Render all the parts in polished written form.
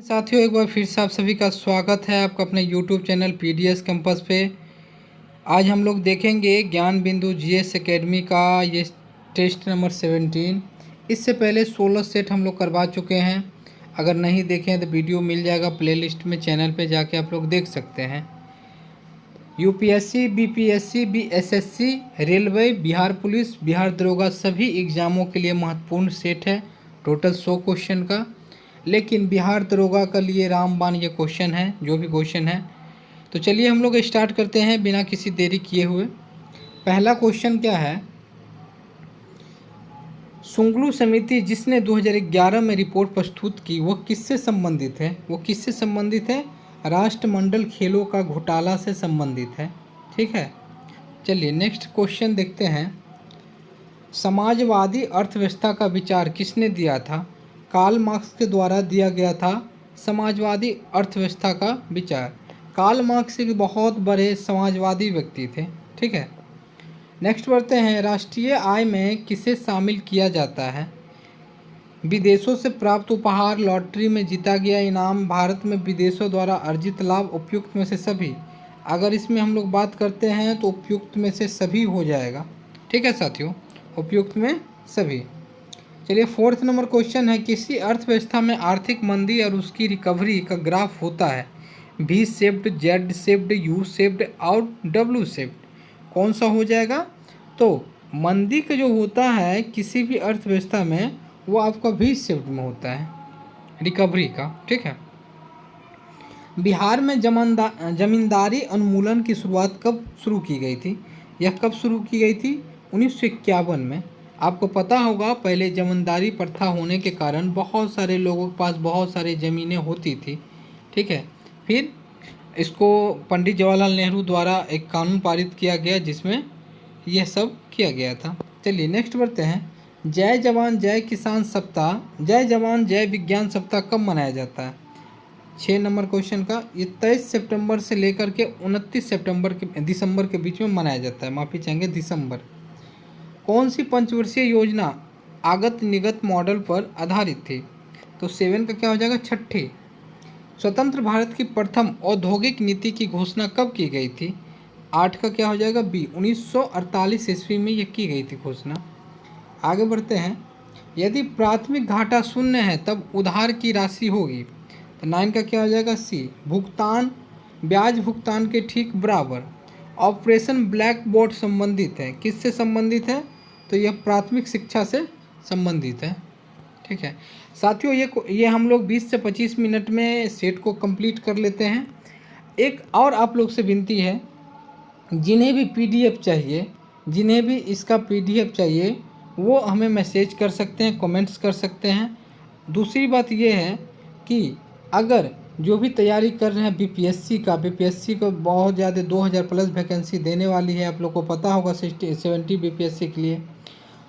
साथियों, एक बार फिर से आप सभी का स्वागत है आपका अपने YouTube चैनल पीडीएस कैंपस पे। आज हम लोग देखेंगे ज्ञान बिंदु जीएस एकेडमी का ये टेस्ट नंबर 17। इससे पहले 16 सेट हम लोग करवा चुके हैं। अगर नहीं देखें तो वीडियो मिल जाएगा प्लेलिस्ट में, चैनल पे जाके आप लोग देख सकते हैं। UPSC, BPSC, BSSC, railway, Bihar police, Bihar दरोगा सभी एग्ज़ामों के लिए महत्वपूर्ण सेट है। टोटल 100 क्वेश्चन का, लेकिन बिहार दरोगा के लिए रामबाण ये क्वेश्चन है, जो भी क्वेश्चन है। तो चलिए हम लोग स्टार्ट करते हैं बिना किसी देरी किए हुए। पहला क्वेश्चन क्या है? सुंगलू समिति जिसने 2011 में रिपोर्ट प्रस्तुत की वह किससे संबंधित है? वो किससे संबंधित है? राष्ट्रमंडल खेलों का घोटाला से संबंधित है। ठीक है, चलिए नेक्स्ट क्वेश्चन देखते हैं। समाजवादी अर्थव्यवस्था का विचार किसने दिया था? कार्ल मार्क्स के द्वारा दिया गया था समाजवादी अर्थव्यवस्था का विचार। कार्ल मार्क्स एक बहुत बड़े समाजवादी व्यक्ति थे। ठीक है, नेक्स्ट बढ़ते हैं। राष्ट्रीय आय में किसे शामिल किया जाता है? विदेशों से प्राप्त उपहार, लॉटरी में जीता गया इनाम, भारत में विदेशों द्वारा अर्जित लाभ, उपयुक्त में से सभी। अगर इसमें हम लोग बात करते हैं तो उपयुक्त में से सभी हो जाएगा। ठीक है साथियों, उपयुक्त में सभी। चलिए फोर्थ नंबर क्वेश्चन है, किसी अर्थव्यवस्था में आर्थिक मंदी और उसकी रिकवरी का ग्राफ होता है V shaped, Z shaped, U shaped और W शेप्ड। कौन सा हो जाएगा? तो मंदी का जो होता है किसी भी अर्थव्यवस्था में वो आपका V शेप्ड में होता है, रिकवरी का। ठीक है, बिहार में जमींदारी उन्मूलन की शुरुआत कब शुरू की गई थी? यह कब शुरू की गई थी? 1951 में। आपको पता होगा पहले जमींदारी प्रथा होने के कारण बहुत सारे लोगों के पास बहुत सारी ज़मीनें होती थी। ठीक है, फिर इसको पंडित जवाहरलाल नेहरू द्वारा एक कानून पारित किया गया जिसमें यह सब किया गया था। चलिए नेक्स्ट बढ़ते हैं। जय जवान जय किसान सप्ताह, जय जवान जय विज्ञान सप्ताह कब मनाया जाता है? 6 नंबर क्वेश्चन का, ये 23 सितंबर से लेकर के 29 दिसंबर के बीच में मनाया जाता है। माफ़ी चाहेंगे, दिसंबर। कौन सी पंचवर्षीय योजना आगत निगत मॉडल पर आधारित थी? तो 7 का क्या हो जाएगा? छठी। स्वतंत्र भारत की प्रथम औद्योगिक नीति की घोषणा कब की गई थी? 8 का क्या हो जाएगा? बी। 1948 ईस्वी में यह की गई थी घोषणा। आगे बढ़ते हैं। यदि प्राथमिक घाटा शून्य है तब उधार की राशि होगी। तो 9 का क्या हो जाएगा? सी। भुगतान ब्याज भुगतान के ठीक बराबर। ऑपरेशन ब्लैक बोर्ड संबंधित है, किससे संबंधित है? तो यह प्राथमिक शिक्षा से संबंधित है। ठीक है साथियों, ये हम लोग 20 से 25 मिनट में सेट को कंप्लीट कर लेते हैं। एक और आप लोग से विनती है, जिन्हें भी पीडीएफ चाहिए, जिन्हें भी इसका पीडीएफ चाहिए वो हमें मैसेज कर सकते हैं, कमेंट्स कर सकते हैं। दूसरी बात ये है कि अगर जो भी तैयारी कर रहे हैं बीपीएससी को बहुत ज़्यादा 2000 प्लस वैकेंसी देने वाली है, आप लोग को पता होगा 70 बीपीएससी के लिए।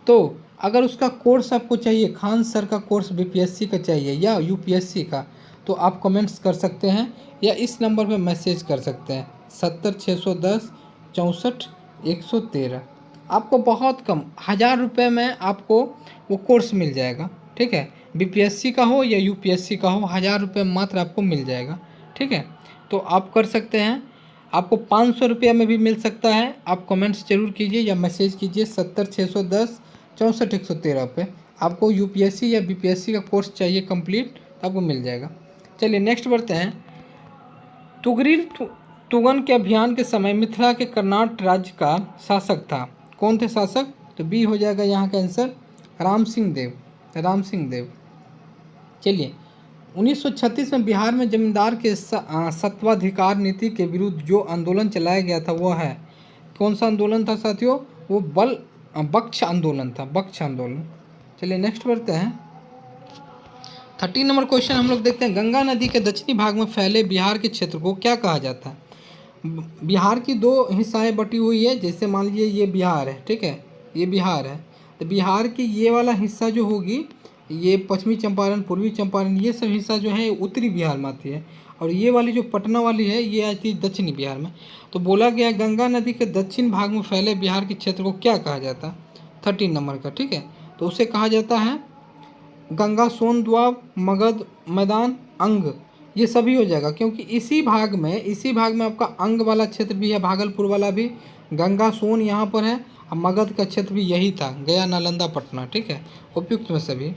तो अगर उसका कोर्स आपको चाहिए, खान सर का कोर्स बीपीएससी का चाहिए या यूपीएससी का, तो आप कमेंट्स कर सकते हैं या इस नंबर पर मैसेज कर सकते हैं 70 610 64 113। आपको बहुत कम 1000 रुपये में आपको वो कोर्स मिल जाएगा। ठीक है, बीपीएससी का हो या यूपीएससी का हो, 1000 रुपये मात्र आपको मिल जाएगा। ठीक है, तो आप कर सकते हैं। आपको 500 रुपये में भी मिल सकता है। आप कमेंट्स जरूर कीजिए या मैसेज कीजिए 70 610 64 113 पे। आपको यूपीएससी या बीपीएससी का कोर्स चाहिए कंप्लीट, तो आपको मिल जाएगा। चलिए नेक्स्ट बढ़ते हैं। तुगरिल तुगन के अभियान के समय मिथिला के कर्नाट राज्य का शासक था। कौन थे शासक? तो बी हो जाएगा यहाँ का आंसर, राम सिंह देव। राम सिंह देव। चलिए 1936 में बिहार में जमींदार के सत्वाधिकार नीति के विरुद्ध जो आंदोलन चलाया गया था वो है, कौन सा आंदोलन था साथियों? वो बख्श आंदोलन था, बख्श आंदोलन। चलिए नेक्स्ट बढ़ते हैं। 13 नंबर क्वेश्चन हम लोग देखते हैं। गंगा नदी के दक्षिणी भाग में फैले बिहार के क्षेत्र को क्या कहा जाता है? बिहार की 2 हिस्साएं बटी हुई है। जैसे मान लीजिए ये बिहार है, ठीक है, ये बिहार है, तो बिहार की ये वाला हिस्सा जो होगी, ये पश्चिमी चंपारण, पूर्वी चंपारण, ये सब हिस्सा जो है उत्तरी बिहार में आती है, और ये वाली जो पटना वाली है ये आती है दक्षिणी बिहार में। तो बोला गया गंगा नदी के दक्षिण भाग में फैले बिहार के क्षेत्र को क्या कहा जाता है? 13 नंबर का। ठीक है, तो उसे कहा जाता है गंगा सोन दोआब, मगध मैदान, अंग, ये सभी हो जाएगा, क्योंकि इसी भाग में आपका अंग वाला क्षेत्र भी है, भागलपुर वाला भी, गंगा सोन यहाँ पर है, और मगध का क्षेत्र भी यही था, गया नालंदा पटना। ठीक है, उपयुक्त में सभी।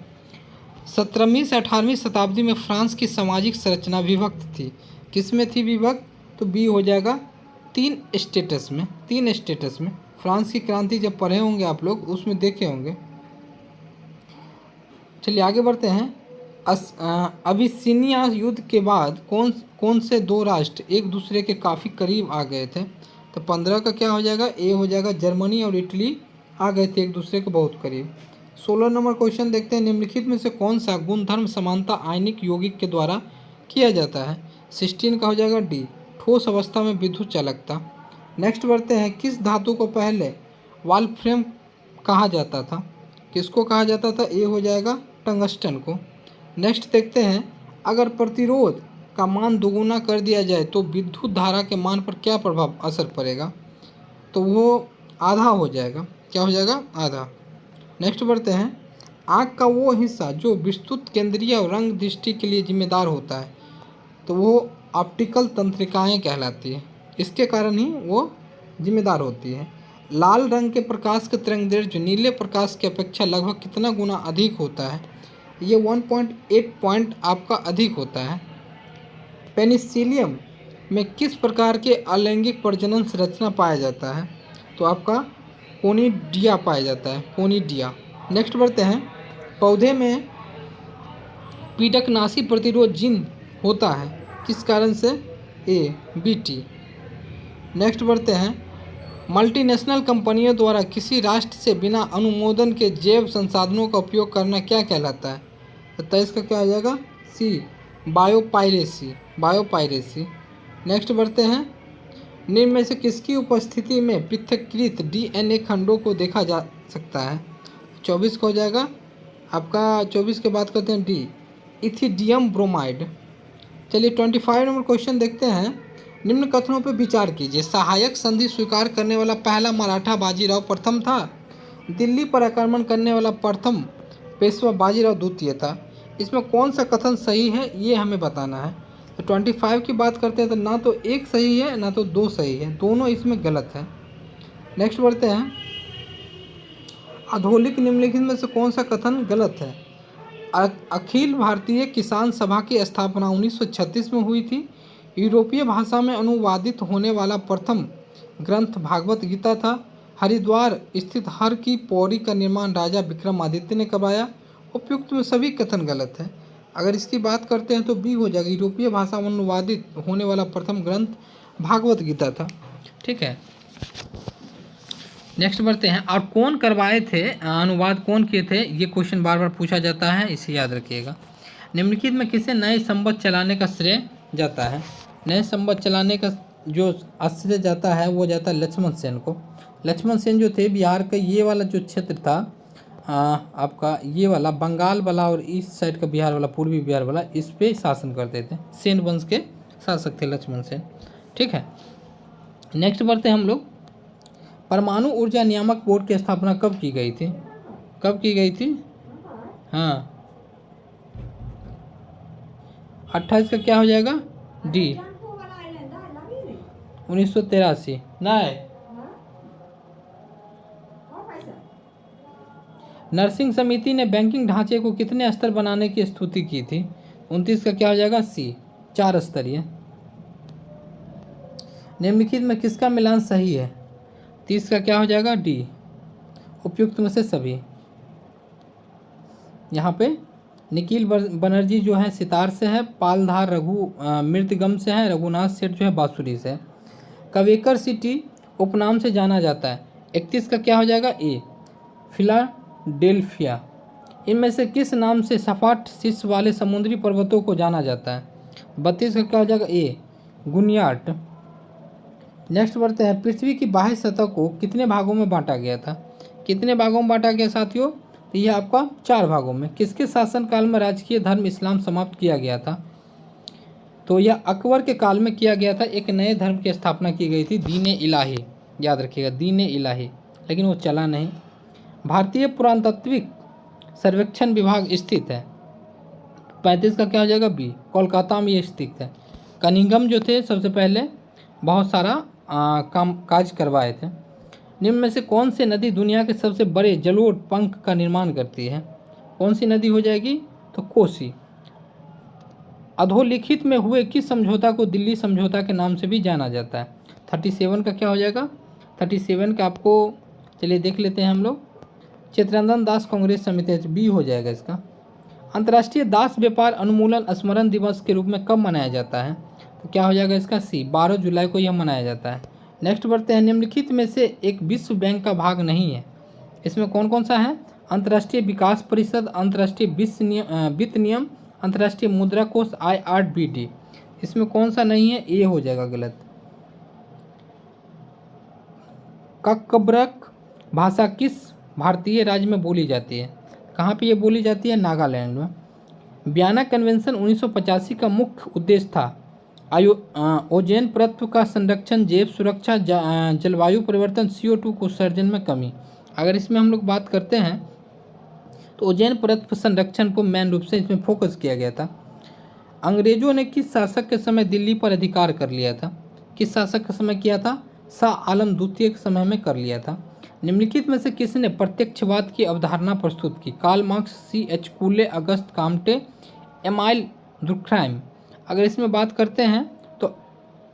17वीं से 18वीं शताब्दी में फ्रांस की सामाजिक संरचना विभक्त थी। किस में थी विभक्त? तो बी हो जाएगा, तीन स्टेटस में। फ्रांस की क्रांति जब पढ़े होंगे आप लोग, उसमें देखे होंगे। चलिए आगे बढ़ते हैं। अबिसिनिया युद्ध के बाद कौन से दो राष्ट्र एक दूसरे के काफ़ी करीब आ गए थे? तो 15 का क्या हो जाएगा? ए हो जाएगा, जर्मनी और इटली आ गए थे एक दूसरे के बहुत करीब। 16 नंबर क्वेश्चन देखते हैं, निम्नलिखित में से कौन सा गुणधर्म समानता आयनिक यौगिक के द्वारा किया जाता है? 16 का हो जाएगा डी, ठोस अवस्था में विद्युत चालकता। नेक्स्ट बढ़ते हैं, किस धातु को पहले वाल्फ्रेम कहा जाता था? किसको कहा जाता था? ए हो जाएगा, टंगस्टन को। नेक्स्ट देखते हैं, अगर प्रतिरोध का मान दोगुना कर दिया जाए तो विद्युत धारा के मान पर क्या प्रभाव असर पड़ेगा? तो वो आधा हो जाएगा। क्या हो जाएगा? आधा। नेक्स्ट बढ़ते हैं, आँख का वो हिस्सा जो विस्तृत केंद्रीय और रंग दृष्टि के लिए जिम्मेदार होता है, तो वो ऑप्टिकल तंत्रिकाएं कहलाती है, इसके कारण ही वो जिम्मेदार होती है। लाल रंग के प्रकाश का तरंगदैर्घ्य नीले प्रकाश की अपेक्षा लगभग कितना गुना अधिक होता है? ये 1.8 पॉइंट आपका अधिक होता है। पेनिसिलियम में किस प्रकार के अलैंगिक प्रजनन संरचना पाया जाता है? तो आपका कोनिडिया पाया जाता है, कोनिडिया। नेक्स्ट बढ़ते हैं, पौधे में कीटकनाशी प्रतिरोध जीन होता है, किस कारण से? ए, बीटी। नेक्स्ट बढ़ते हैं, मल्टीनेशनल कंपनियों द्वारा किसी राष्ट्र से बिना अनुमोदन के जैव संसाधनों का उपयोग करना क्या कहलाता है? तो इसका क्या आ जाएगा? सी, बायोपायरेसी। नेक्स्ट बढ़ते हैं, निम्न में से किसकी उपस्थिति में पृथक्कृत डीएनए खंडों को देखा जा सकता है? 24 का हो जाएगा आपका, 24 के बाद करते हैं डी, इथिडियम ब्रोमाइड। चलिए 25 नंबर क्वेश्चन देखते हैं, निम्न कथनों पर विचार कीजिए। सहायक संधि स्वीकार करने वाला पहला मराठा बाजीराव प्रथम था। दिल्ली पर आक्रमण करने वाला प्रथम पेशवा बाजीराव द्वितीय था। इसमें कौन सा कथन सही है, ये हमें बताना है। तो 25 की बात करते हैं तो ना तो एक सही है ना तो दो सही है, दोनों इसमें गलत है। नेक्स्ट बढ़ते हैं, अधोलिखित निम्नलिखित में से कौन सा कथन गलत है? अखिल भारतीय किसान सभा की स्थापना 1936 में हुई थी। यूरोपीय भाषा में अनुवादित होने वाला प्रथम ग्रंथ भागवत गीता था। हरिद्वार स्थित हर की पौड़ी का निर्माण राजा विक्रमादित्य ने करवाया। उपयुक्त में सभी कथन गलत है। अगर इसकी बात करते हैं तो बी हो जाएगा, यूरोपीय भाषा में अनुवादित होने वाला प्रथम ग्रंथ भागवत गीता था। ठीक है, नेक्स्ट बढ़ते हैं, और कौन करवाए थे, अनुवाद कौन किए थे? ये क्वेश्चन बार बार पूछा जाता है, इसे याद रखिएगा। निम्नलिखित में किसे नए संवत चलाने का श्रेय जाता है? नए संवत चलाने का जो श्रेय जाता है वो जाता है लक्ष्मण सेन को। लक्ष्मण सेन जो थे, बिहार का ये वाला जो क्षेत्र था आपका, ये वाला बंगाल वाला और इस साइड का बिहार वाला, पूर्वी बिहार वाला, इस पे शासन करते थे। सेन वंश के शासक थे लक्ष्मण सेन। ठीक है, नेक्स्ट बढ़ते हैं हम लोग, परमाणु ऊर्जा नियामक बोर्ड की स्थापना कब की गई थी? कब की गई थी? हाँ, 28 का क्या हो जाएगा? डी, 1983। नहीं, नर्सिंग समिति ने बैंकिंग ढांचे को कितने स्तर बनाने की स्तुति की थी? 29 का क्या हो जाएगा? सी, 4 स्तरीय। निम्नलिखित में किसका मिलान सही है? 30 का क्या हो जाएगा? डी, उपयुक्त में से सभी। यहाँ पे निखिल बनर्जी जो है सितार से है, पालधार रघु मृदगम से है, रघुनाथ सेठ जो है बांसुरी से है। कवेकर सिटी उपनाम से जाना जाता है। 31 का क्या हो जाएगा? ए, फिलाडेल्फिया। इनमें से किस नाम से सपाट शीर्ष वाले समुद्री पर्वतों को जाना जाता है? 32 का क्या हो जाएगा? ए, गुनियाट। नेक्स्ट बढ़ते हैं, पृथ्वी की बाह्य सतह को कितने भागों में बांटा गया था? कितने भागों में बांटा गया साथियों? तो यह आपका 4 भागों में। किसके शासनकाल में राजकीय धर्म इस्लाम समाप्त किया गया था? तो यह अकबर के काल में किया गया था। एक नए धर्म की स्थापना की गई थी, दीन इलाही, याद रखिएगा, दीन इलाही, लेकिन वो चला नहीं। भारतीय पुरातत्विक सर्वेक्षण विभाग स्थित है 35 का क्या हो जाएगा बी, कोलकाता में ये स्थित है। कनिंघम जो थे सबसे पहले बहुत सारा काम काज करवाए थे। निम्न में से कौन सी नदी दुनिया के सबसे बड़े जलोढ़ पंख का निर्माण करती है? कौन सी नदी हो जाएगी? तो कोसी। अधोलिखित में हुए किस समझौता को दिल्ली समझौता के नाम से भी जाना जाता है? 37 का क्या हो जाएगा? 37 का आपको चलिए देख लेते हैं हम लोग। चित्तरंजन दास कांग्रेस समिति, बी हो जाएगा इसका। अंतर्राष्ट्रीय दास व्यापार अनुमूलन स्मरण दिवस के रूप में कब मनाया जाता है? तो क्या हो जाएगा इसका सी, 12 जुलाई को यह मनाया जाता है। नेक्स्ट बढ़ते हैं। निम्नलिखित में से एक विश्व बैंक का भाग नहीं है, इसमें कौन कौन सा है? अंतर्राष्ट्रीय विकास परिषद, अंतर्राष्ट्रीय वित्त नियम, अंतर्राष्ट्रीय मुद्रा कोष, IRBD। इसमें कौन सा नहीं है? ए हो जाएगा गलत। ककबरक भाषा किस भारतीय राज्य में बोली जाती है? कहाँ पे ये बोली जाती है? नागालैंड में। वियना कन्वेंशन 1985 का मुख्य उद्देश्य था ओजोन परत का संरक्षण, जैव सुरक्षा, जलवायु परिवर्तन, CO2 को उत्सर्जन में कमी। अगर इसमें हम लोग बात करते हैं तो ओजोन परत संरक्षण को मेन रूप से इसमें फोकस किया गया था। अंग्रेजों ने किस शासक के समय दिल्ली पर अधिकार कर लिया था? किस शासक के समय किया था? शाह आलम द्वितीय के समय में कर लिया था। निम्नलिखित में से किसने प्रत्यक्षवाद की अवधारणा प्रस्तुत की? Karl Marx, CH कूले, Auguste Comte, amyl दुर्खैम। अगर इसमें बात करते हैं तो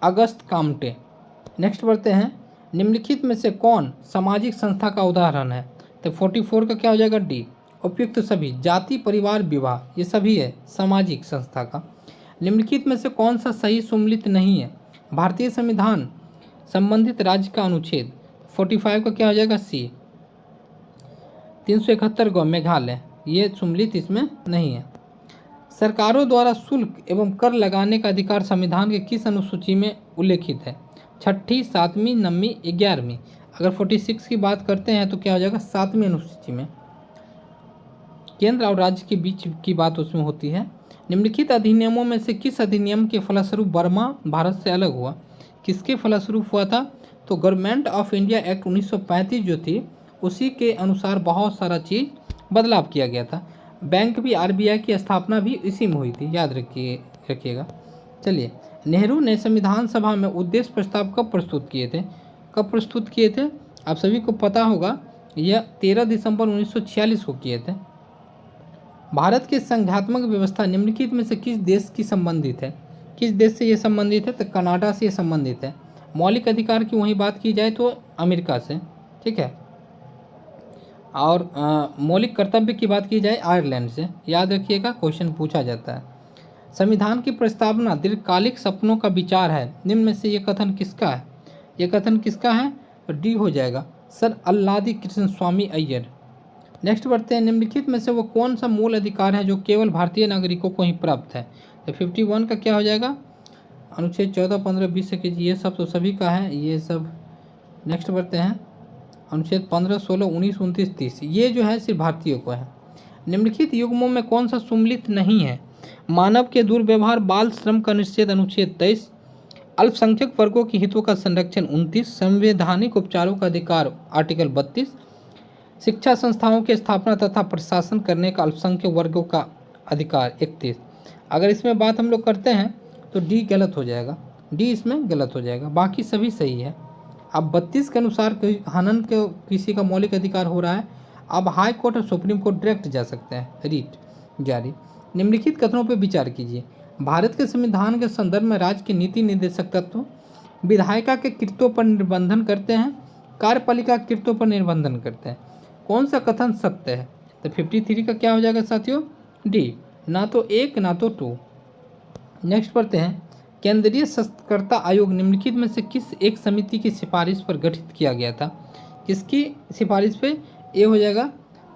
अगस्त काम्टे। नेक्स्ट बढ़ते हैं। निम्नलिखित में से कौन सामाजिक संस्था का उदाहरण है? तो 44 का क्या हो जाएगा? डी। उपयुक्त सभी, जाति, परिवार, विवाह, ये सभी है सामाजिक संस्था का। निम्नलिखित में से कौन सा सही सुमेलित नहीं है? भारतीय संविधान संबंधित राज्य का अनुच्छेद। 45 का क्या हो जाएगा? सी। 371 गो मेघालय, ये सुमेलित इसमें नहीं है। सरकारों द्वारा शुल्क एवं कर लगाने का अधिकार संविधान के किस अनुसूची में उल्लेखित है? 6ठी, 7वीं, 9वीं, 11वीं। अगर 46 की बात करते हैं तो क्या हो जाएगा? 7वीं अनुसूची में। केंद्र और राज्य के बीच की बात उसमें होती है। निम्नलिखित अधिनियमों में से किस अधिनियम के फलस्वरूप बर्मा भारत से अलग हुआ? किसके फलस्वरूप हुआ था? तो गवर्नमेंट ऑफ इंडिया एक्ट 1935 जो थी उसी के अनुसार बहुत सारा चीज़ बदलाव किया गया था। बैंक भी, RBI की स्थापना भी इसी में हुई थी, याद रखिएगा। चलिए, नेहरू ने संविधान सभा में उद्देश्य प्रस्ताव कब प्रस्तुत किए थे? कब प्रस्तुत किए थे? आप सभी को पता होगा, यह 13 दिसंबर 1946 को किए थे। भारत की संघात्मक व्यवस्था निम्नलिखित में से किस देश की संबंधित है? किस देश से ये संबंधित है? तो कनाडा से ये संबंधित है। मौलिक अधिकार की वहीं बात की जाए तो अमेरिका से, ठीक है। और मौलिक कर्तव्य की बात की जाए आयरलैंड से, याद रखिएगा, क्वेश्चन पूछा जाता है। संविधान की प्रस्तावना दीर्घकालिक सपनों का विचार है, निम्न में से ये कथन किसका है? ये कथन किसका है? तो डी हो जाएगा, सर अल्लादी कृष्ण स्वामी अय्यर। नेक्स्ट बढ़ते हैं। निम्नलिखित में से वो कौन सा मूल अधिकार है जो केवल भारतीय नागरिकों को ही प्राप्त है? तो 51 का क्या हो जाएगा? अनुच्छेद 14, 15, 20 के ये सब तो सभी का है, ये सब। नेक्स्ट बढ़ते हैं। अनुच्छेद 15, 16, 19, 29, 30 ये जो है सिर्फ भारतीयों को है। निम्नलिखित युग्मों में कौन सा सुमेलित नहीं है? मानव के दुर्व्यवहार, बाल श्रम का निषेध अनुच्छेद 23, अल्पसंख्यक वर्गों के हितों का संरक्षण 29, संवैधानिक उपचारों का अधिकार आर्टिकल 32, शिक्षा संस्थाओं की स्थापना तथा प्रशासन करने का अल्पसंख्यक वर्गों का अधिकार 31। अगर इसमें बात हम लोग करते हैं तो डी गलत हो जाएगा, डी इसमें गलत हो जाएगा, बाकी सभी सही है। अब 32 के अनुसार हनन के किसी का मौलिक अधिकार हो रहा है, अब हाई कोर्ट और सुप्रीम कोर्ट डायरेक्ट जा सकते हैं, रीट जारी। निम्नलिखित कथनों पर विचार कीजिए। भारत के संविधान के संदर्भ में राज्य के नीति निर्देशक तत्व विधायिका के कृत्यों पर निर्बंधन करते हैं, कार्यपालिका के कृत्यों पर निर्बंधन करते हैं। कौन सा कथन सत्य है? तो 53 का क्या हो जाएगा साथियों? डी, ना तो 1 ना तो 2। नेक्स्ट पढ़ते हैं। केंद्रीय सशक्तता आयोग निम्नलिखित में से किस एक समिति की सिफारिश पर गठित किया गया था? किसकी सिफारिश पे? ए हो जाएगा,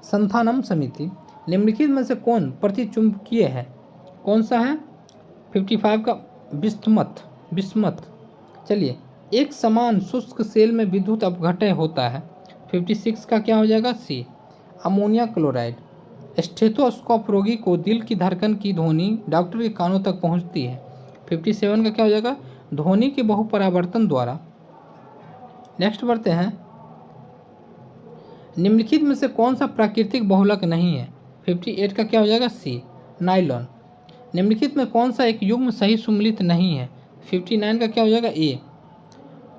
संथानम समिति। निम्नलिखित में से कौन प्रतिचुंबकीय है? कौन सा है? 55 का बिस्मथ। चलिए, एक समान शुष्क सेल में विद्युत अपघटय होता है। 56 का क्या हो जाएगा? सी, अमोनिया क्लोराइड। स्टेथोस्कोप रोगी को दिल की धड़कन की ध्वनि डॉक्टर के कानों तक पहुंचती है। 57 का क्या हो जाएगा? ध्वनि के बहुपरावर्तन द्वारा। नेक्स्ट बढ़ते हैं। निम्नलिखित में से कौन सा प्राकृतिक बहुलक नहीं है? 58 का क्या हो जाएगा? सी, नायलॉन। निम्नलिखित में कौन सा एक युग्म सही सुमेलित नहीं है? 59 का क्या हो जाएगा? ए।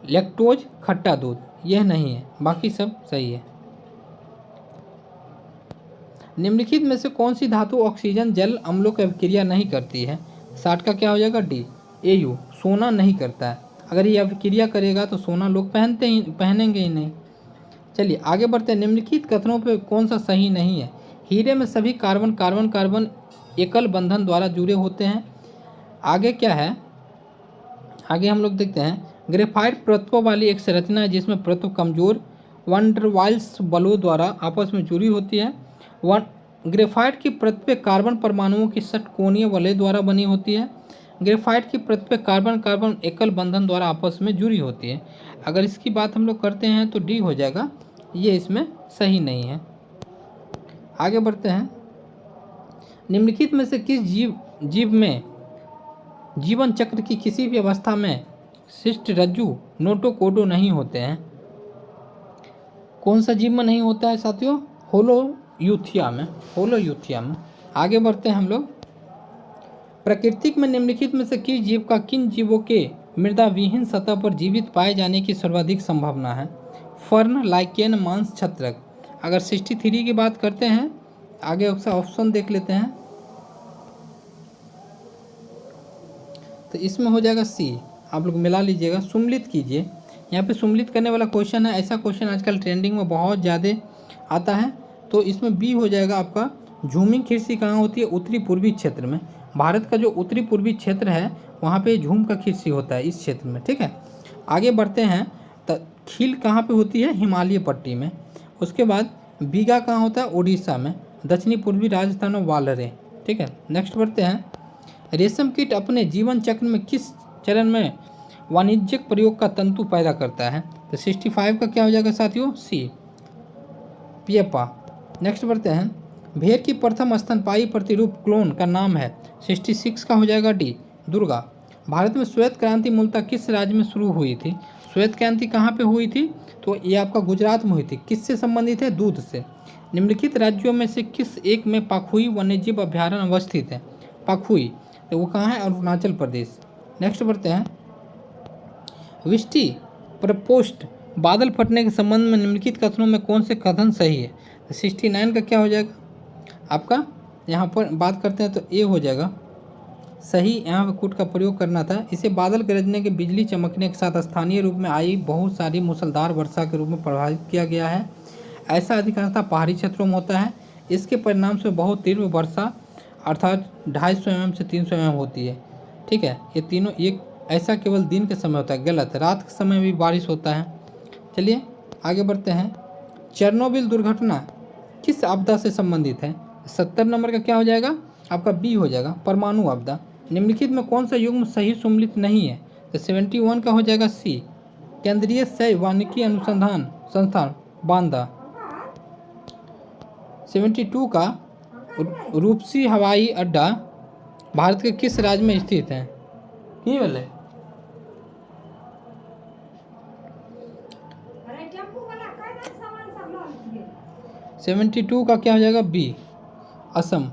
लैक्टोज खट्टा दूध, यह नहीं है, बाकी सब सही है। निम्नलिखित में से कौन सी धातु ऑक्सीजन जल अम्लों की अभिक्रिया नहीं करती है? 60 का क्या हो जाएगा? डी। एयू, सोना नहीं करता है। अगर ये अभिक्रिया करेगा तो सोना लोग पहनेंगे ही नहीं। चलिए आगे बढ़ते हैं। निम्नलिखित कथनों पे कौन सा सही नहीं है? हीरे में सभी कार्बन कार्बन कार्बन एकल बंधन द्वारा जुड़े होते हैं। आगे क्या है? आगे हम लोग देखते हैं, ग्रेफाइट परतों वाली एक संरचना है जिसमें परत कमजोर वनडरवाल्स बलों द्वारा आपस में जुड़ी होती है। ग्रेफाइट की परत पे कार्बन परमाणुओं की षटकोणीय वलय द्वारा बनी होती है। ग्रेफाइट की परत पे कार्बन कार्बन एकल बंधन द्वारा आपस में जुड़ी होती है। अगर इसकी बात हम लोग करते हैं तो डी हो जाएगा, ये इसमें सही नहीं है। आगे बढ़ते हैं। निम्नलिखित में से किस जीव में जीवन चक्र की किसी भी अवस्था में शिष्ट रज्जु नोटोकोडो नहीं होते हैं? कौन सा जीव में नहीं होता है साथियों? होलोयूथिया में। आगे बढ़ते हैं हम लोग। प्राकृतिक में निम्नलिखित में से किस जीव का किन जीवों के मृदा विहीन सतह पर जीवित पाए जाने की सर्वाधिक संभावना है? फर्न, लाइकेन, मांस, छत्रक। अगर 63 की बात करते हैं, आगे ऑप्शन देख लेते हैं, तो इसमें हो जाएगा सी। आप लोग मिला लीजिएगा, सुम्मिलित कीजिए। यहाँ पे सुम्मिलित करने वाला क्वेश्चन है, ऐसा क्वेश्चन आजकल ट्रेंडिंग में बहुत ज़्यादा आता है, तो इसमें बी हो जाएगा आपका। झूमिंग खिरसी कहाँ होती है? उत्तरी पूर्वी क्षेत्र में। भारत का जो उत्तरी पूर्वी क्षेत्र है वहाँ पे झूम का खिरसी होता है, इस क्षेत्र में, ठीक है। आगे बढ़ते हैं, तो खील कहाँ पे होती है? हिमालय पट्टी में। उसके बाद बीगा कहाँ होता है? उड़ीसा में। दक्षिणी पूर्वी राजस्थान में वालरे, ठीक है। नेक्स्ट बढ़ते हैं। रेशम कीट अपने जीवन चक्र में किस चरण में वाणिज्यिक प्रयोग का तंतु पैदा करता है? तो 65 का क्या हो जाएगा साथियों? सी, पियपा। नेक्स्ट बढ़ते हैं। भेड़ की प्रथम स्तनपायी प्रतिरूप क्लोन का नाम है? 66 का हो जाएगा डी, दुर्गा। भारत में श्वेत क्रांति मूलतः किस राज्य में शुरू हुई थी? श्वेत क्रांति कहाँ पे हुई थी? तो ये आपका गुजरात में हुई थी। किससे संबंधित है? दूध से। निम्नलिखित राज्यों में से किस एक में पाखुई वन्यजीव अभ्यारण्य अवस्थित है? पाखुई, तो वो कहाँ है? अरुणाचल प्रदेश। नेक्स्ट बढ़ते हैं। वृष्टि प्रपोस्ट बादल फटने के संबंध में निम्नलिखित कथनों में कौन से कथन सही है? 69 का क्या हो जाएगा आपका? यहाँ पर बात करते हैं तो ए हो जाएगा सही। यहाँ पर कूट का प्रयोग करना था। इसे बादल गरजने के बिजली चमकने के साथ स्थानीय रूप में आई बहुत सारी मूसलाधार वर्षा के रूप में प्रभावित किया गया है। ऐसा अधिकांशतः पहाड़ी क्षेत्रों में होता है। इसके परिणाम से बहुत तीव्र वर्षा अर्थात 250 mm से 300 mm होती है, ठीक है। ये तीनों एक ऐसा केवल दिन के समय होता है, गलत। रात के समय भी बारिश होता है। चलिए आगे बढ़ते हैं। चेरनोबिल दुर्घटना किस आपदा से संबंधित है? 70 नंबर का क्या हो जाएगा आपका? बी हो जाएगा, परमाणु आपदा। निम्नलिखित में कौन सा युग्म सही सुमेलित नहीं है? तो 71 का हो जाएगा सी, केंद्रीय शय वानिकी अनुसंधान संस्थान बांदा। 72 का रूपसी हवाई अड्डा भारत के किस राज्य में स्थित है? की बोले 72 का क्या हो जाएगा? बी, असम।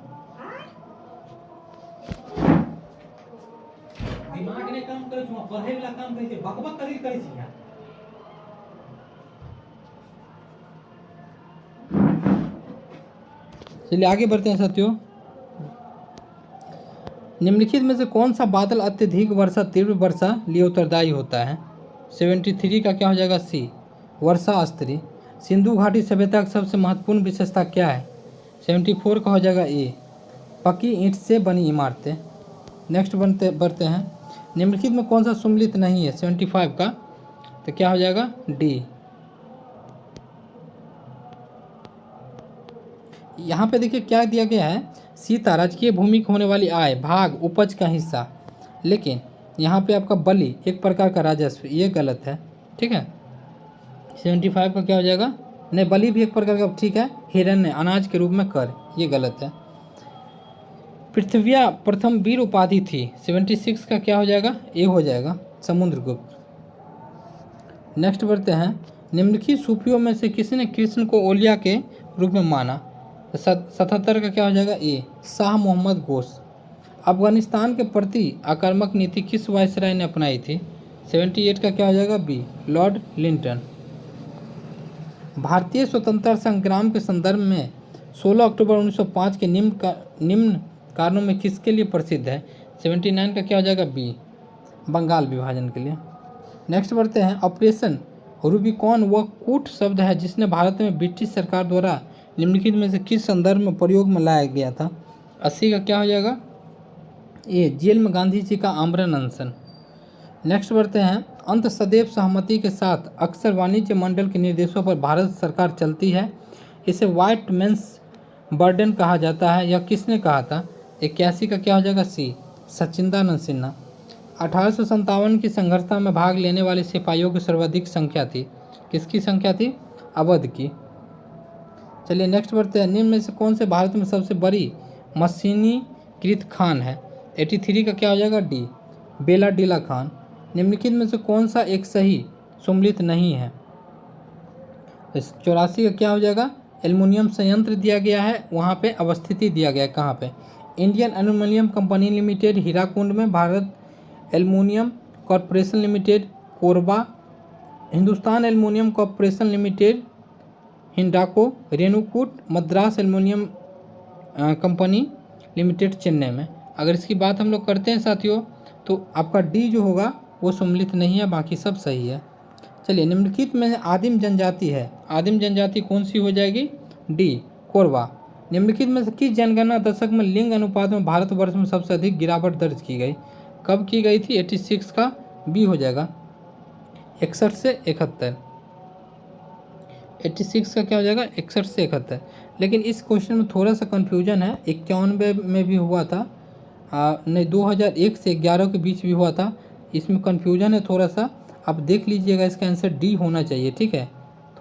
दिमाग ने काम करे छुआ, पढ़े वाला काम करे छे, बकबक करे छे यार। चलिए आगे बढ़ते हैं साथियों। निम्नलिखित में से कौन सा बादल अत्यधिक वर्षा तीव्र वर्षा लिए उत्तरदायी होता है? 73 का क्या हो जाएगा? सी, वर्षा स्तरी। सिंधु घाटी सभ्यता की सबसे महत्वपूर्ण विशेषता क्या है? 74 का हो जाएगा ए, पक्की ईंट से बनी इमारतें। नेक्स्ट बढ़ते हैं। निम्नलिखित में कौन सा सुमेलित नहीं है? 75 का, तो क्या हो जाएगा? डी। यहाँ पे देखिए क्या दिया गया है, सीता राजकीय भूमि को होने वाली आय भाग उपज का हिस्सा, लेकिन यहाँ पे आपका बलि एक प्रकार का राजस्व, ये गलत है, ठीक है। 75 का क्या हो जाएगा? नहीं, बलि भी एक प्रकार का, ठीक है। हिरण्य अनाज के रूप में कर, ये गलत है। पृथ्विया प्रथम वीर उपाधि थी, 76 का क्या हो जाएगा? ए हो जाएगा, समुद्रगुप्त। नेक्स्ट बढ़ते हैं। निम्नलिखित सूफियों में से किसी ने कृष्ण को ओलिया के रूप में माना? 77 का क्या हो जाएगा? ए, शाह मोहम्मद गोश। अफगानिस्तान के प्रति आक्रामक नीति किस वायसराय ने अपनाई थी? 78 का क्या हो जाएगा? B, lord Linton. भारतीय स्वतंत्रता संग्राम के संदर्भ में 16 अक्टूबर 1905 के निम्न कारणों में किसके लिए प्रसिद्ध है? 79 का क्या हो जाएगा? बी, बंगाल विभाजन के लिए। नेक्स्ट बढ़ते हैं। ऑपरेशन रूबिकॉन वह कूट शब्द है जिसने भारत में ब्रिटिश सरकार द्वारा निम्नलिखित में से किस संदर्भ में प्रयोग में लाया गया था? 80 का क्या हो जाएगा? ए, जेल में गांधी जी का आमरण अनशन। नेक्स्ट बढ़ते हैं। अंत सदैव सहमति के साथ अक्सर वाणिज्य मंडल के निर्देशों पर भारत सरकार चलती है, इसे व्हाइट मैंस बर्डन कहा जाता है। यह किसने कहा था? 81 का क्या हो जाएगा? सी, सचिंदानंद सिन्हा। 1857 की संघर्षता में भाग लेने वाले सिपाहियों की सर्वाधिक संख्या थी। किसकी संख्या थी? अवध की। चलिए नेक्स्ट बढ़ते हैं। निम्न में से कौन से भारत में सबसे बड़ी मशीनीकृत खान है? 83 का क्या हो जाएगा? डी, बेला डीला खान। निम्नलिखित में से कौन सा एक सही सम्मिलित नहीं है? 84 का क्या हो जाएगा? एल्युमिनियम संयंत्र दिया गया है, वहाँ पे अवस्थिति दिया गया है, कहाँ पे? Indian aluminium company limited Hirakud में, Bharat aluminium corporation limited Korba, Hindustan aluminium corporation limited Hindalco, Renukoot, Madras aluminium company limited Chennai में। अगर इसकी बात हम लोग करते हैं साथियों तो आपका डी जो होगा वो सम्मिलित नहीं है, बाकी सब सही है। चलिए निम्नलिखित में आदिम जनजाति है, आदिम जनजाति कौन सी हो जाएगी? डी, कोरबा। निम्नलिखित में से किस जनगणना दशक में लिंग अनुपात में भारतवर्ष में सबसे अधिक गिरावट दर्ज की गई? कब की गई थी? 86 का बी हो जाएगा, 61 से 71। 86 का क्या हो जाएगा? 61 से 71। लेकिन इस क्वेश्चन में थोड़ा सा कन्फ्यूजन है। 91 में भी हुआ था, नहीं 2001 से 11 के बीच भी हुआ था। इसमें कन्फ्यूजन है थोड़ा सा, आप देख लीजिएगा। इसका आंसर डी होना चाहिए, ठीक है।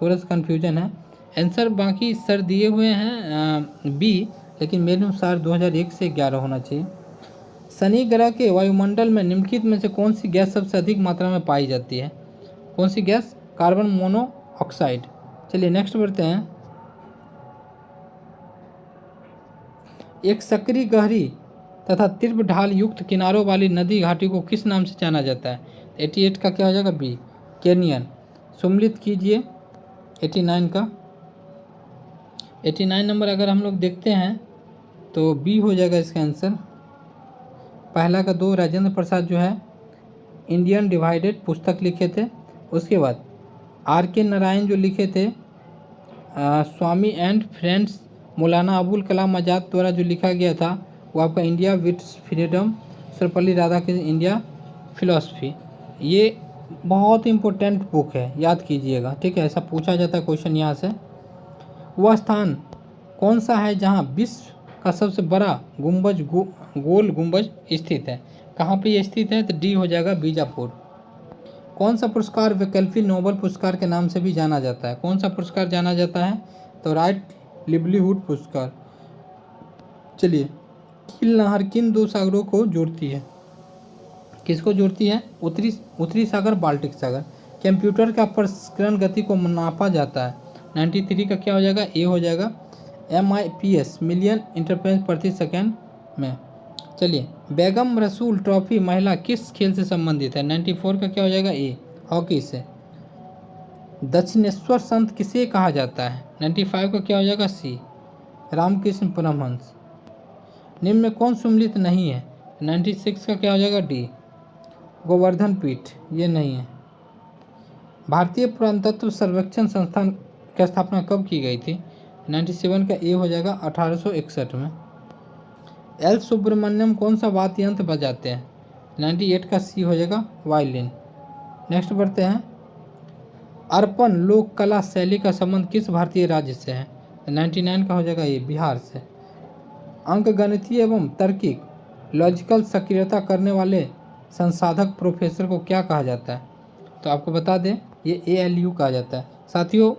थोड़ा सा कन्फ्यूजन है। आंसर बाकी सर दिए हुए हैं बी, लेकिन मेरे अनुसार 2001 से 11 होना चाहिए। शनि ग्रह के वायुमंडल में निम्नलिखित में से कौन सी गैस सबसे अधिक मात्रा में पाई जाती है? कौन सी गैस? Carbon monoxide. चलिए नेक्स्ट बढ़ते हैं। एक सकरी, गहरी तथा तीव्र ढाल युक्त किनारों वाली नदी घाटी को किस नाम से जाना जाता है? 88 का क्या हो जाएगा? B, canyon. सम्मिलित कीजिए 89 का। 89 नंबर अगर हम लोग देखते हैं तो बी हो जाएगा इसका आंसर। पहला का 2 राजेंद्र प्रसाद जो है इंडियन डिवाइडेड पुस्तक लिखे थे। उसके बाद आर.के. नारायण जो लिखे थे स्वामी एंड फ्रेंड्स, मौलाना अबुल कलाम आज़ाद द्वारा जो लिखा गया था वो आपका India with freedom, Sarvepalli Radhakrishnan India philosophy. ये बहुत इंपॉर्टेंट बुक है, याद कीजिएगा, ठीक है। ऐसा पूछा जाता है क्वेश्चन यहाँ से। वह स्थान कौन सा है जहाँ विश्व का सबसे बड़ा गुंबज गोल गुंबज स्थित है? कहाँ पे ये स्थित है? तो डी हो जाएगा, बीजापुर। कौन सा पुरस्कार वैकल्पिक नोबेल पुरस्कार के नाम से भी जाना जाता है? कौन सा पुरस्कार जाना जाता है? तो राइट लिवलीहुड पुरस्कार। चलिए, कील नहर किन 2 सागरों को जोड़ती है? किसको जोड़ती है? उत्तरी सागर, बाल्टिक सागर। कंप्यूटर का प्रसंस्करण गति को नापा जाता है। 93 का क्या हो जाएगा? ए हो जाएगा, MIPS, मिलियन इंटरफेरेंस प्रति सेकेंड में। चलिए, बेगम रसूल ट्रॉफी महिला किस खेल से संबंधित है? 94 का क्या हो जाएगा? ए, हॉकी से। दक्षिणेश्वर संत किसे कहा जाता है? 95 का क्या हो जाएगा? सी, रामकृष्ण परमहंस। निम्न में कौन सम्मिलित नहीं है? 96 का क्या हो जाएगा? डी, गोवर्धन पीठ, ये नहीं है। भारतीय पुरातत्व सर्वेक्षण संस्थान की स्थापना कब की गई थी? 97 का ए हो जाएगा, 1861 में। एल सुब्रमण्यम कौन सा वाद्य यंत्र बजाते हैं? 98 का सी हो जाएगा, वायलिन। नेक्स्ट बढ़ते हैं। अर्पण लोक कला शैली का संबंध किस भारतीय राज्य से है? 99 का हो जाएगा ये, बिहार से। अंकगणितीय एवं तार्किक लॉजिकल सक्रियता करने वाले संसाधक प्रोफेसर को क्या कहा जाता है? तो आपको बता दें ये ALU कहा जाता है। साथियों,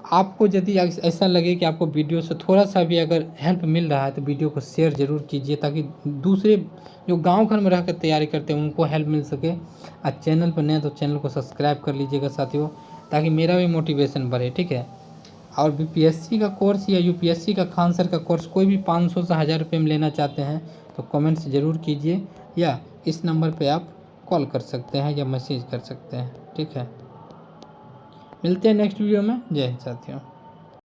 आपको यदि ऐसा लगे कि आपको वीडियो से थोड़ा सा भी अगर हेल्प मिल रहा है तो वीडियो को शेयर ज़रूर कीजिए, ताकि दूसरे जो गांव घर में रहकर तैयारी करते हैं उनको हेल्प मिल सके। और चैनल पर नए तो चैनल को सब्सक्राइब कर लीजिएगा साथियों, ताकि मेरा भी मोटिवेशन बढ़े, ठीक है। और BPSC का कोर्स या UPSC का खान सर का कोर्स कोई भी 500 से 1000 रुपये में लेना चाहते हैं तो कमेंट्स ज़रूर कीजिए, या इस नंबर पे आप कॉल कर सकते हैं या मैसेज कर सकते हैं। ठीक है, मिलते हैं नेक्स्ट वीडियो में। जय हिंद साथियों।